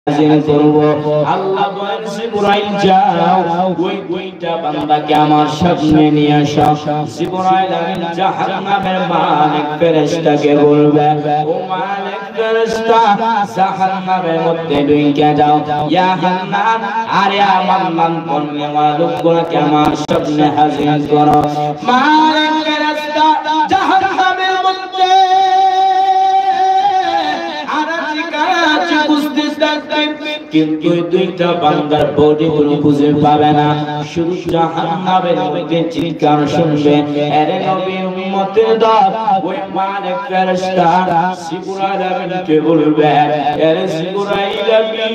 হাজির করব। আল্লাহ বলেন জিবরাইল যাও ওই দুইটা বান্দাকে আমার সামনে নিয়ে আসো। জিবরাইল আমিন জাহান্নামের মালিক ফেরেশতাকে বলবে, ও মালিক ফেরেশতা জাহান্নামের মধ্যে ঢুকে যাও। ইয়া হান্নান আর ইয়া মান্নান করনে মালুকগুলোকে আমার সামনে হাজির করো। মালিক ফেরেশতা জাহান্নামের মধ্যে কিন্তু দুইটা বান্দার বডি গুলো খুঁজে পাবে না, শুধু জাহান্নামের মধ্যে চিৎকার শুনবে। আরে নবী উম্মতের দল ওই মালিক ফেরেশতা জিবরাইল আমিনকে বলবে, আরে জিবরাইল আমিন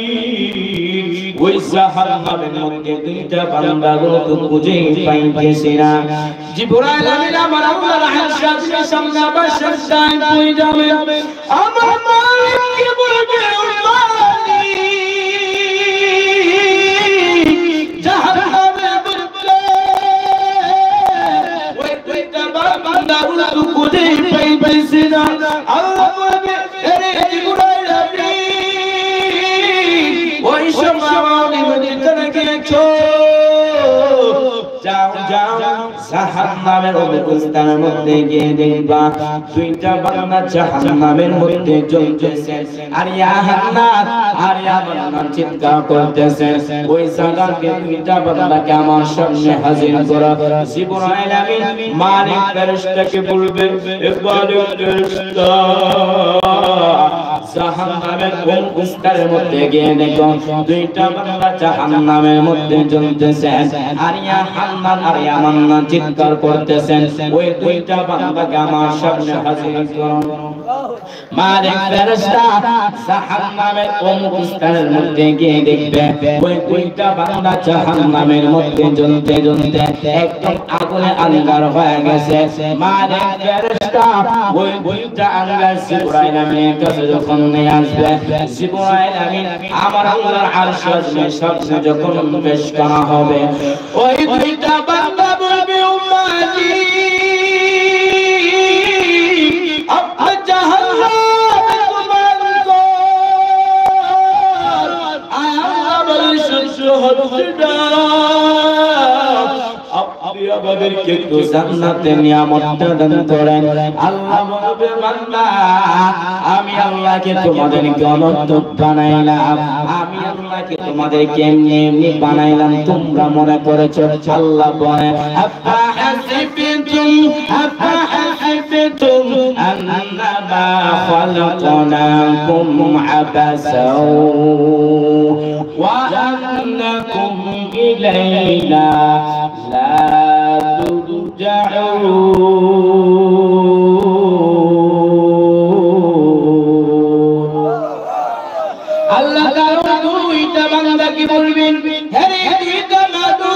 ওই জাহান্নামের মধ্যে দুইটা বান্দা গুলো তো খুঁজে পাইতেছি না। জিবরাইল আমিন আমার আল্লাহর আরশের সামনে আবার সাজদায় পড়ে যাবে। আমার মালিককে বলবে, আল্লাহ বলবে, আরে জিবরাইল আমিন ওই সময় মদিনাতে গিয়েছো, যাও যাও জাহান্নামের অবস্থানের মধ্যে গিয়ে দেখবা দুইটা বান্দা জাহান্নামের মধ্যে জ্বলতেছে। আর ইয়া হান্নান আর ইয়া মান্নান চিৎকার করতেছে। ওই জায়গাতে দুইটা বান্দাকে আমার সামনে হাজির করো। জিবরাইল আমিন মালিক ফেরেশতাকে বলবে, মালিক ফেরেশতা জাহান্নামের অবস্থানের মধ্যে গিয়ে দেখো দুইটা বান্দা জাহান্নামের মধ্যে জ্বলতেছে। আর ইয়া হান্নান আর ইয়া মান্নান চিৎকার করতেছেন, ওই দুইটা বান্দাকে আমার সামনে হাজির করো। মালিক ফেরেশতা জাহান্নামের অবস্থানের মধ্যে গিয়ে দেখবে ওই দুইটা বান্দা জাহান্নামের মধ্যে জ্বলতে জ্বলতে একদম আগুনে আঙ্গার হয়ে গেছে। মালিক ফেরেশতা ওই দুইটা আঙ্গার জিবরাইল আমিনের কাছে যখন নিয়ে আসবে, জিবরাইল আমিন আমার আল্লাহর আরশের সামনে যখন পেশ করা হবে, ওই দুইটা বান্দা বলবে, উম্মতি আপনি জাহান্নামে তোমার ঘর, আমার সহ্য হচ্ছে না, আপনি আমাদেরকে একটু জান্নাতের নিয়ামতটা দান করেন। আল্লাহ বলবে, বান্দা আমি আল্লাহকে তোমাদেরকে অনর্থক বানাইলাম, আমি আল্লাহকে তোমাদেরকে এমনি এমনি বানাইলাম, তোমরা মনে করেছো। আল্লাহ বলে, আফাহাসিবতুম আন্নামা খালাকনাকুম আবাসাও ওয়া আন্নাকুম ইলাইনা লা তুরজাউন। আল্লাহ তাআলা দুইটা বান্দাকে বলবেন, হে দুইটা মানুষ,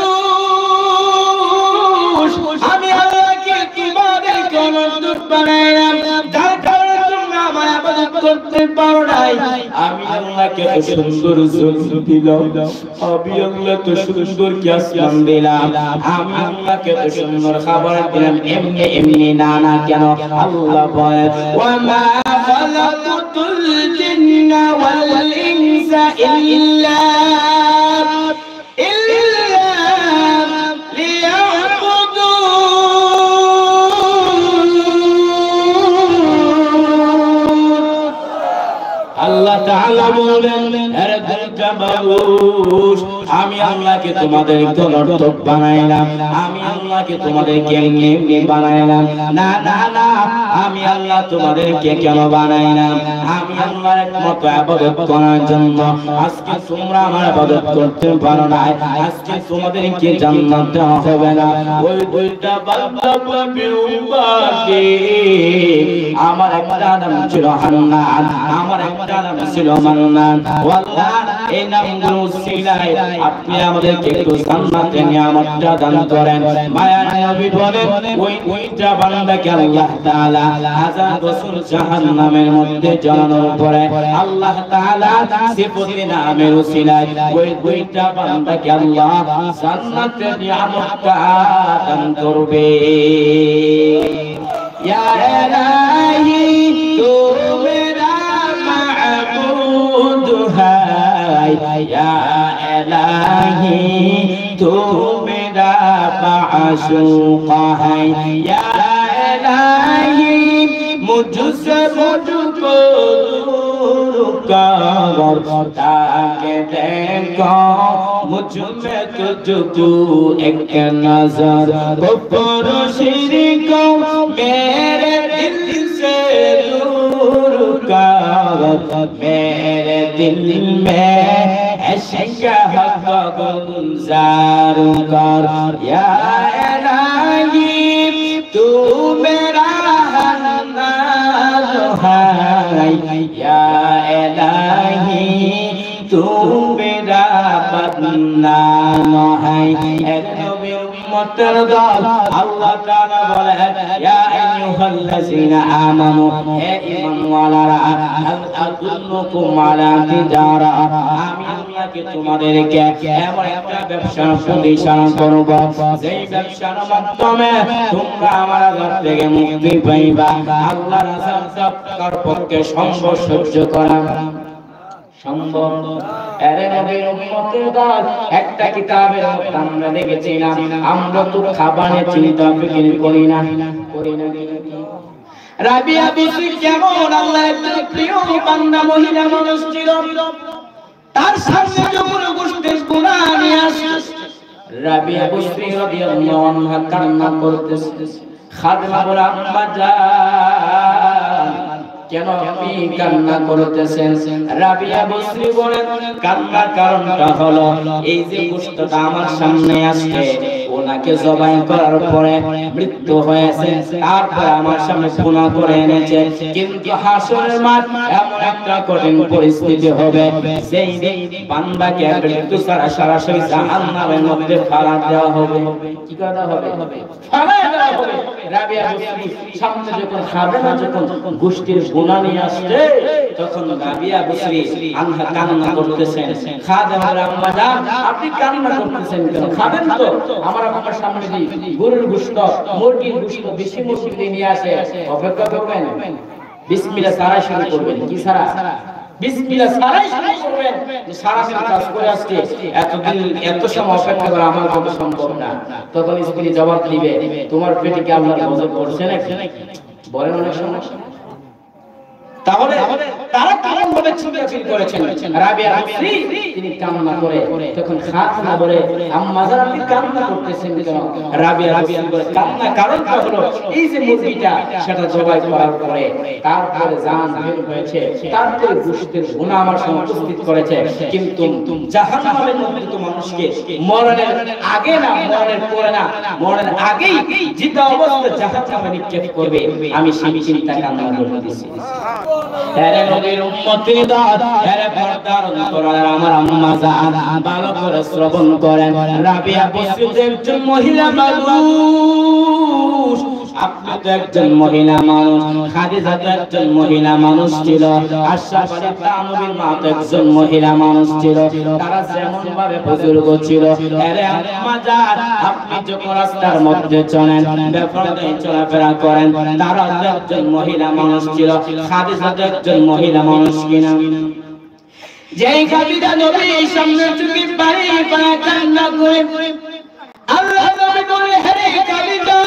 আমি আল্লাহকে তোমাদেরকে অনর্থক বানাইলাম, যার কারণে তোমরা আমার ইবাদত করতে পারো নাই। আমি আল্লাহকে এত সুন্দর জমিন দিলাম, আমি আল্লাহ তো সুন্দর কি আসমান দিলাম, আমি আল্লাহকে এত সুন্দর খাবার দিলাম, এমনি এমনি না না কেন? আল্লাহ বলে, ওয়া মা খালাকাতুল জিন্না ওয়াল ইনসা ইল্লা আল্লাহ তাআলা বলেন, আরে দুইটা মানুষ, আমি আল্লাহকে তোমাদেরকে অনর্থক বানাইলাম, আমি আল্লাহকে তোমাদেরকে এমনি এমনি বানাইলাম না না না, আমি আল্লাহ তোমাদেরকে কেন বানাইলাম? আমি আল্লাহর একমাত্র ইবাদত করার জন্য। আজকে তোমরা আমার ইবাদত করতে পারো না, আজকে তোমাদেরকে জান্নাত দেওয়া হবে না। ওই দুইটা বান্দা বলবে, উম্মতি আমার একটা নাম ছিল হান্নান, আমার একটা নাম ছিল মান্নান, আল্লাহ এই নামগুলো উসিলায় আপনি আমাদেরকে একটু জান্নাতের নিয়ামতটা দান করেন। মায়ার নবী বলেন, ওই দুইটা বান্দাকে আল্লাহ তাআলা হাজার বছর জাহান্নামের মধ্যে জ্বালানোর পরে আল্লাহ তাআলা সিফাতে নামের উসিলায় ওই দুইটা বান্দাকে আল্লাহ জান্নাতের নিয়ামতটা দান করবে। ইয়া ইলাহি তু মেরা মাবুদ হ্যায় माशूका है या इलाही मुझसे मुझको दूर कर ताकि देखो मुझ में तुझको एक नजर कुफ्र शिरक मेरे दिल से दूर कर मेरे दिल में इश्क हक गुलजार कर या इलाही तू मेरा हन्नान है या इलाही तू मेरा बदनाम है আল্লাহ তাআলা বলেন ইয়া আইয়ুহাল্লাযীনা আমানু হে ঈমানওয়ালারা হাল আদুল্লুকুম আলা তিজারা আমি আল্লাহকে তোমাদেরকে এমন একটা ব্যবসা প্রতিষ্ঠান করব যেই ব্যবসার মাধ্যমে তোমরা আমার আযাব থেকে মুক্তি পাইবা আল্লাহর আযাব কার পক্ষে সম্ভব সহ্য করা সম্ভব আরে নবীর উম্মতের দল একটা কিতাবের মধ্যে আমরা দেখেছিলাম আমরা তো খাবারের চিন্তা ফিকির করি না রাবিয়া বিবি কেমন আল্লাহর প্রিয় বান্দা মহিলা মানুষ ছিল তার সামনে যখন গোশতের গুনাহ নিয়ে আসে রাবিয়া বিবি রাদিয়াল্লাহু আনহা কান্না করতেছে খাদেমা বলে আম্মা জান কেন আপনি কান্না করতেছেন রাবিয়া বসরি বলেন কান্নার কারণটা হলো এই যে গোশতটা আমার সামনে আসছে ওনাকে জবাই করার পরে মৃত্যু হয়েছে তারপর আমার সামনে খুনা করে এনেছে কিন্তু হাসরের মাঠ এমন একটা কঠিন পরিস্থিতি হবে সেই বান্দাকে মৃত্যু ছাড়া সরাসরি জাহান্নামের মধ্যে ফেলা দেওয়া হবে কি কথা হবে ফেলা দেওয়া হবে রাবিয়া বসরি সামনে যখন খাবে না যখন গোশতের গুনাহ নিয়ে আসছে তখন রাবিয়া বসরি আনহা কান্না করতেছেন খাদেমার আম্মা জান আপনি কান্না করতেছেন কেন খাবেন তো আমার আপনার সামনে দি গরুর গোশত মুরগির গোশত বেশি মুরগি নিয়ে আসে অপেক্ষা করবেন বিসমিল্লাহ সারা শুরু করবেন কি সারা বিসমিল্লাহ সারাই শুরু করবেন যে সারা দিন কাজ করে আসছে এতদিন এত সময় অপেক্ষা করা আমার পক্ষে সম্ভব না তখন স্ত্রী জবাব দিবে তোমার পেটে কি আল্লাহর গজব পড়ছে নাকি বলেন অনেক সময় তাহলে তারা কেমন ভাবে চিন্তা করেছেন রাবিয়া বসরি তিনি কান্না করে তখন খাদেমা বলে আম্মা জান আপনি কান্না করতেছেন কেন রাবিয়া বসরি বলে কান্না কারণটা হলো এই যে মুরগিটা সেটা জবাই করার পরে তারপরে জান বের হয়েছে তারপরে গোশতের গুনাহ আমার সামনে উপস্থিত করেছে কিন্তু জাহান্নামের মধ্যে তো মানুষকে মরণের আগে না মরণের পরে না মরণের আগেই জিতা অবস্থা জাহান্নামে নিক্ষেপ করবে আমি সেই চিন্তা কান্না করতেছি আরে নবীর উম্মতের দল আরে পর্দার অন্তরালের আমার আম্মা জান ভালো করে শ্রবণ করেন রাবিয়া বসরি একজন মহিলা মানুষ আপনি তো একজন মহিলা মানুষ খাদিজা তো একজন মহিলা মানুষ ছিল আয়েশা নবীর মা তো একজন মহিলা মানুষ ছিল তারা যেমন ভাবে বুজুর্গ ছিল আরে আম্মা জান আপনি যখন রাস্তার মধ্যে চলেন বেপরদায় চলাফেরা করেন তারা তো একজন মহিলা মানুষ ছিল খাদিজা তো একজন মহিলা মানুষ কিনা যেই খাদিজা নবীর সামনে চুকি পানি পানি কান্না করে আল্লাহ নবী বলে হে খাদিজা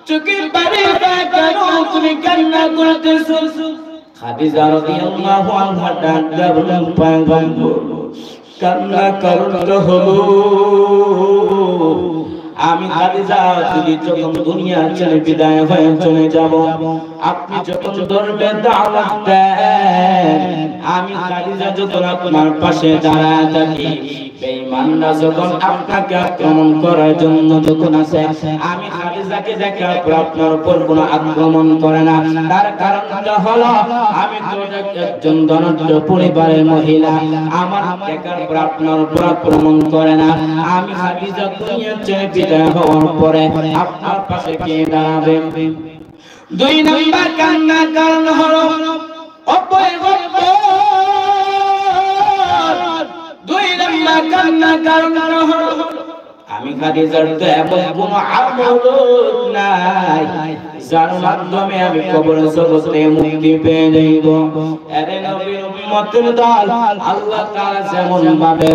চুকি পানি পানি কেন তুমি কান্না করতেছো খাদিজা রাদিয়াল্লাহু আনহা ডাক দিয়ে বলেন পয়গম্বর কান্না কারণটা হলো আমি খাদিজা যদি যখন দুনিয়া ছেড়ে বিদায় হয়ে চলে যাব আপনি যখন দরবে দাওয়াত দেন আমি খাদিজা যখন আপনার পাশে দাঁড়ায় থাকি বেঈমানরা যখন আপনাকে আক্রমণ করার জন্য যখন আসে আমি খাদিজাকে দেখে আপনার উপর কোনো আক্রমণ করে না তার কারণটা হলো আমি তো একজন ধনাঢ্য পরিবারের মহিলা আমার দেখার পর আপনার উপর আক্রমণ করে না আমি খাদিজা দুনিয়া ছেড়ে বিদায় হওয়ার পরে আপনার পাশে কে দাঁড়াবে দুই নাম্বার কান্নার কারণ হলো দুই নাম্বার কান্নার কারণ হলো আমি খাদিজার তো এমন কোনো আমল নাই যার মাধ্যমে আমি কবর জগতে মুক্তি পেয়ে যাইব। আরে নবীর উম্মতের দল আল্লাহ তাআলা যেমন ভাবে